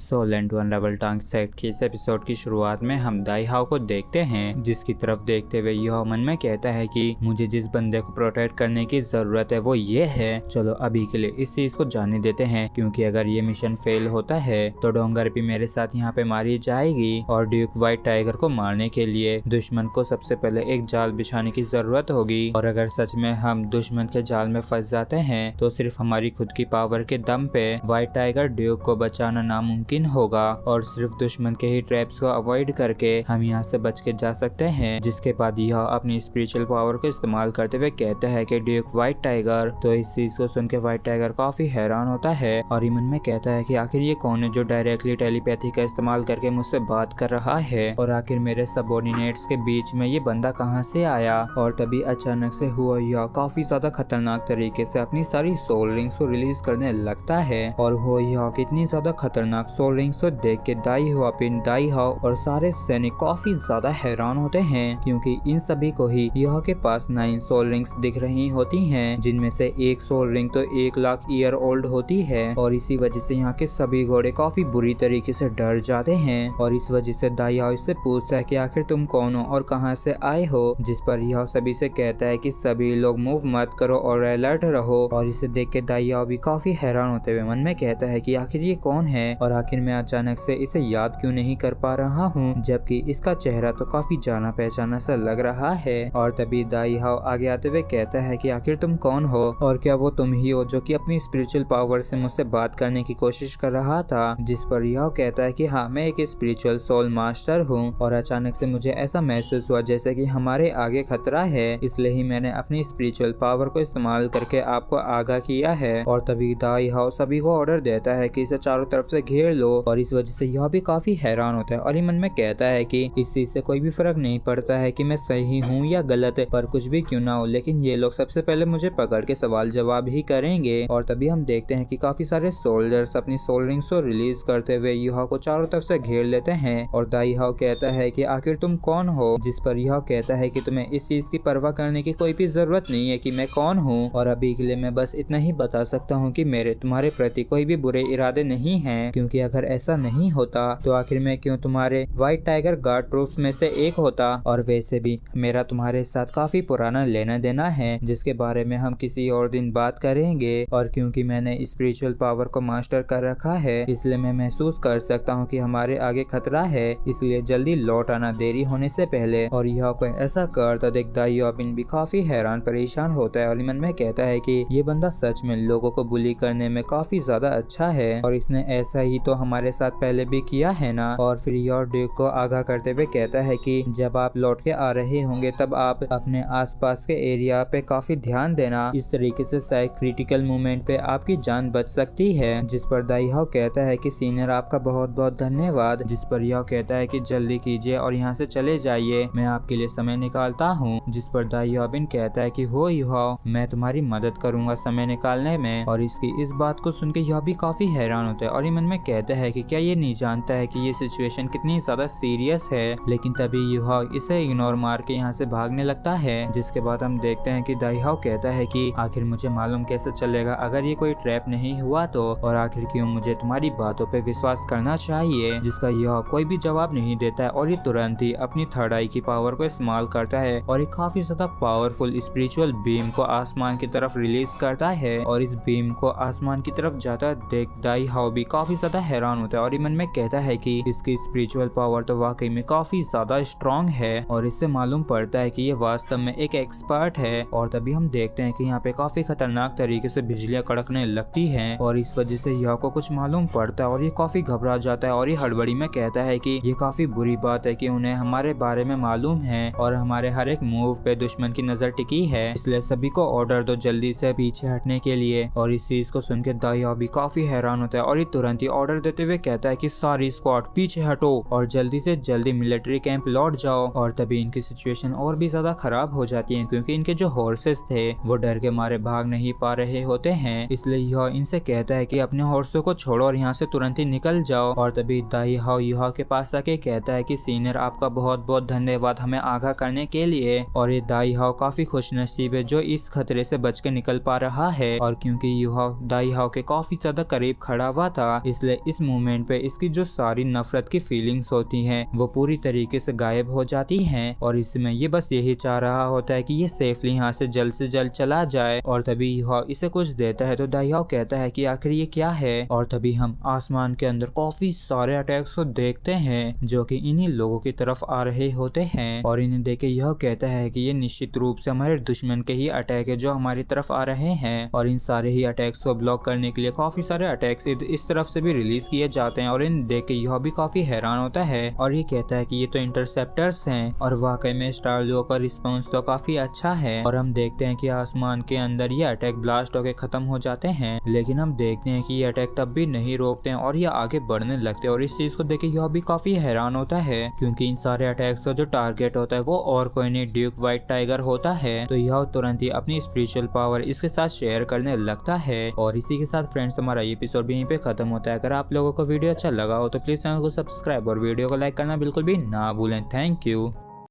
Soul and unravel टांग set के इस एपिसोड की शुरुआत में हम दाई हाओ को देखते हैं, जिसकी तरफ देखते हुए यह मन में कहता है कि मुझे जिस बंदे को प्रोटेक्ट करने की जरूरत है वो ये है। चलो अभी के लिए इस चीज को जाने देते हैं, क्योंकि अगर ये मिशन फेल होता है तो डोंगर भी मेरे साथ यहाँ पे मारी जाएगी और ड्यूक व्हाइट टाइगर को मारने के लिए दुश्मन को सबसे पहले एक जाल बिछाने की जरूरत होगी। और अगर सच में हम दुश्मन के जाल में फंस जाते हैं तो सिर्फ हमारी खुद की पावर के दम पे व्हाइट टाइगर ड्यूक को बचाना नामुमकिन होगा और सिर्फ दुश्मन के ही ट्रैप्स को अवॉइड करके हम यहाँ से बच के जा सकते हैं। जिसके बाद यह अपनी स्पिरिचुअल पावर को इस्तेमाल करते हुए कहता है कि ड्यूक व्हाइट टाइगर। तो इस चीज को सुन के व्हाइट टाइगर काफी हैरान होता है और ये मन में कहता है कि आखिर ये कौन है जो डायरेक्टली टेलीपैथी का इस्तेमाल करके मुझसे बात कर रहा है और आखिर मेरे सबऑर्डिनेट्स के बीच में ये बंदा कहाँ से आया। और तभी अचानक से हुआ यह काफी ज्यादा खतरनाक तरीके से अपनी सारी सोल रिंग्स को रिलीज करने लगता है और वो यह कितनी ज्यादा खतरनाक सोल रिंग्स को देख के दाई हाओ और सारे सैनिक काफी ज्यादा हैरान होते हैं, क्योंकि इन सभी को ही यह के पास 9 सोल रिंग्स दिख रही होती हैं, जिनमें से एक सोल रिंग तो 1 लाख ईयर ओल्ड होती है। और इसी वजह से यहाँ के सभी घोड़े काफी बुरी तरीके से डर जाते हैं और इस वजह से दाई हाओ इससे पूछता है कि आखिर तुम कौन हो और कहाँ से आए हो। जिस पर यह सभी से कहता है कि सभी लोग मूव मत करो और अलर्ट रहो। और इसे देख के दाई हाओ भी काफी हैरान होते हुए मन में कहता है कि आखिर ये कौन है और आखिर मैं अचानक से इसे याद क्यों नहीं कर पा रहा हूँ, जबकि इसका चेहरा तो काफी जाना पहचाना सा लग रहा है। और तभी दाई हाओ आगे आते हुए कहता है कि आखिर तुम कौन हो और क्या वो तुम ही हो जो कि अपनी स्पिरिचुअल पावर से मुझसे बात करने की कोशिश कर रहा था। जिस पर यह कहता है कि हाँ, मैं एक स्पिरिचुअल सोल मास्टर हूँ और अचानक से मुझे ऐसा महसूस हुआ जैसे कि हमारे आगे खतरा है, इसलिए ही मैंने अपनी स्पिरिचुअल पावर को इस्तेमाल करके आपको आगाह किया है। और तभी दाई हाओ सभी को ऑर्डर देता है कि इसे चारों तरफ से घेर लो और इस वजह से यह भी काफी हैरान होता है और ये मन में कहता है कि इस चीज से कोई भी फर्क नहीं पड़ता है कि मैं सही हूँ या गलत, पर कुछ भी क्यों ना हो लेकिन ये लोग सबसे पहले मुझे पकड़ के सवाल जवाब ही करेंगे। और तभी हम देखते हैं कि काफी सारे सोल्जर्स अपनी सोल रिंग्स को रिलीज करते हुए युहा को चारों तरफ से घेर लेते हैं और दाई हाओ कहता है कि आखिर तुम कौन हो। जिस पर यह कहता है कि तुम्हें इस चीज की परवाह करने की कोई भी जरूरत नहीं है कि मैं कौन हूँ और अभी के लिए मैं बस इतना ही बता सकता हूँ कि मेरे तुम्हारे प्रति कोई भी बुरे इरादे नहीं हैं, क्योंकि अगर ऐसा नहीं होता तो आखिर मैं क्यों तुम्हारे व्हाइट टाइगर गार्ड ट्रूप्स में से एक होता। और वैसे भी मेरा तुम्हारे साथ काफी पुराना लेना देना है, जिसके बारे में हम किसी और दिन बात करेंगे। और क्योंकि मैंने स्पिरिचुअल पावर को मास्टर कर रखा है इसलिए मैं महसूस कर सकता हूँ कि हमारे आगे खतरा है, इसलिए जल्दी लौट आना देरी होने से पहले। और यह कोई ऐसा करता देख दाई हाओ भी काफी हैरान परेशान होता है और मन में कहता है कि ये बंदा सच में लोगों को बुली करने में काफी ज्यादा अच्छा है और इसने ऐसा ही तो हमारे साथ पहले भी किया है ना। और फिर यह ड्यूक को आगाह करते हुए कहता है कि जब आप लौट के आ रहे होंगे तब आप अपने आसपास के एरिया पे काफी ध्यान देना, इस तरीके से शायद क्रिटिकल मोमेंट पे आपकी जान बच सकती है। जिस पर दाई हाओ कहता है कि सीनियर आपका बहुत बहुत धन्यवाद। जिस पर यह कहता है कि जल्दी कीजिए और यहाँ से चले जाइए, मैं आपके लिए समय निकालता हूँ। जिस पर दाई हाओ कहता है कि हो युहाओ, मैं तुम्हारी मदद करूंगा समय निकालने में। और इसकी इस बात को सुन के यह भी काफी हैरान होता है और ये मन में कहता है कि क्या ये नहीं जानता है कि ये सिचुएशन कितनी ज्यादा सीरियस है। लेकिन तभी युहाओ इसे इग्नोर मार के यहाँ से भागने लगता है। जिसके बाद हम देखते हैं कि दाई हाओ कहता है कि आखिर मुझे मालूम कैसे चलेगा अगर ये कोई ट्रैप नहीं हुआ तो, और आखिर क्यों मुझे तुम्हारी बातों पे विश्वास करना चाहिए। जिसका यह कोई भी जवाब नहीं देता है और ये तुरंत ही अपनी थर्ड आई की पावर को इस्तेमाल करता है और एक काफी ज्यादा पावरफुल स्पिरिचुअल बीम को आसमान की तरफ रिलीज करता है। और इस बीम को आसमान की तरफ जाता देख दाई हाओ भी काफी ज्यादा हैरान होता है और मन में कहता है कि इसकी स्पिरिचुअल पावर तो वाकई में काफी ज्यादा स्ट्रॉन्ग है और इससे मालूम पड़ता है कि ये वास्तव में एक एक्सपर्ट है। और तभी हम देखते हैं कि यहाँ पे काफी खतरनाक तरीके से बिजलियां कड़कने लगती हैं और इस वजह से यह को कुछ मालूम पड़ता है और ये काफी घबरा जाता है और ये हड़बड़ी में कहता है कि ये काफी बुरी बात है कि उन्हें हमारे बारे में मालूम है और हमारे हर एक मूव पे दुश्मन की नजर टिकी है, इसलिए सभी को ऑर्डर दो जल्दी से पीछे हटने के लिए। और इस चीज को सुनकर दाई हाओ भी काफी हैरान होता है और ये तुरंत ही ऑर्डर देते हुए कहता है कि सारी स्क्वाड पीछे हटो और जल्दी से जल्दी मिलिट्री कैंप लौट जाओ। और तभी इनकी सिचुएशन और भी ज्यादा खराब हो जाती है, क्योंकि इनके जो हॉर्सेस थे वो डर के मारे भाग नहीं पा रहे होते हैं, इसलिए यह इनसे कहता है कि अपने हॉर्सों को छोड़ो और यहाँ से तुरंत ही निकल जाओ। और तभी दाई हाओ युहा के पास आके कहता है कि सीनियर आपका बहुत बहुत धन्यवाद हमें आगाह करने के लिए। और ये दाई हाओ काफी खुशनसीब है जो इस खतरे से बच के निकल पा रहा है और क्योंकि युहा दाई हाओ के काफी ज्यादा करीब खड़ा हुआ था इसलिए इस इस मोमेंट पे इसकी जो सारी नफरत की फीलिंग्स होती हैं वो पूरी तरीके से गायब हो जाती हैं और इसमें ये बस यही चाह रहा होता है कि ये सेफली यहाँ से जल्द चला जाए। और तभी यीहाओ इसे कुछ देता है तो दाईहाओ कहता है कि आखिर ये क्या है। और तभी हम आसमान के अंदर काफी सारे अटैक्स को देखते हैं जो कि इन्हीं लोगों की तरफ आ रहे होते हैं और इन्हें देख के यह कहता है कि ये निश्चित रूप से हमारे दुश्मन के ही अटैक है जो हमारी तरफ आ रहे हैं। और इन सारे ही अटैक्स को ब्लॉक करने के लिए काफी सारे अटैक्स इस तरफ से भी रिलीज किए जाते हैं और इन देख के यह भी काफी हैरान होता है और ये कहता है कि ये तो इंटरसेप्टर्स हैं और वाकई में स्टार जो का रिस्पॉन्स तो काफी अच्छा है। और हम देखते हैं कि आसमान के अंदर ये अटैक ब्लास्ट होकर खत्म हो जाते हैं, लेकिन हम देखते हैं कि ये अटैक तब भी नहीं रोकते हैं और ये आगे बढ़ने लगते हैं। और इस चीज को देख के यह भी काफी हैरान होता है क्योंकि इन सारे अटैक्स का जो टारगेट होता है वो और कोई नहीं ड्यूक व्हाइट टाइगर होता है। तो यह तुरंत ही अपनी स्पिरिचुअल पावर इसके साथ शेयर करने लगता है। और इसी के साथ फ्रेंड्स हमारा ये एपिसोड भी यहीं पे खत्म होता है। अगर आप लोगों को वीडियो अच्छा लगा हो तो प्लीज चैनल को सब्सक्राइब और वीडियो को लाइक करना बिल्कुल भी ना भूलें। Thank you.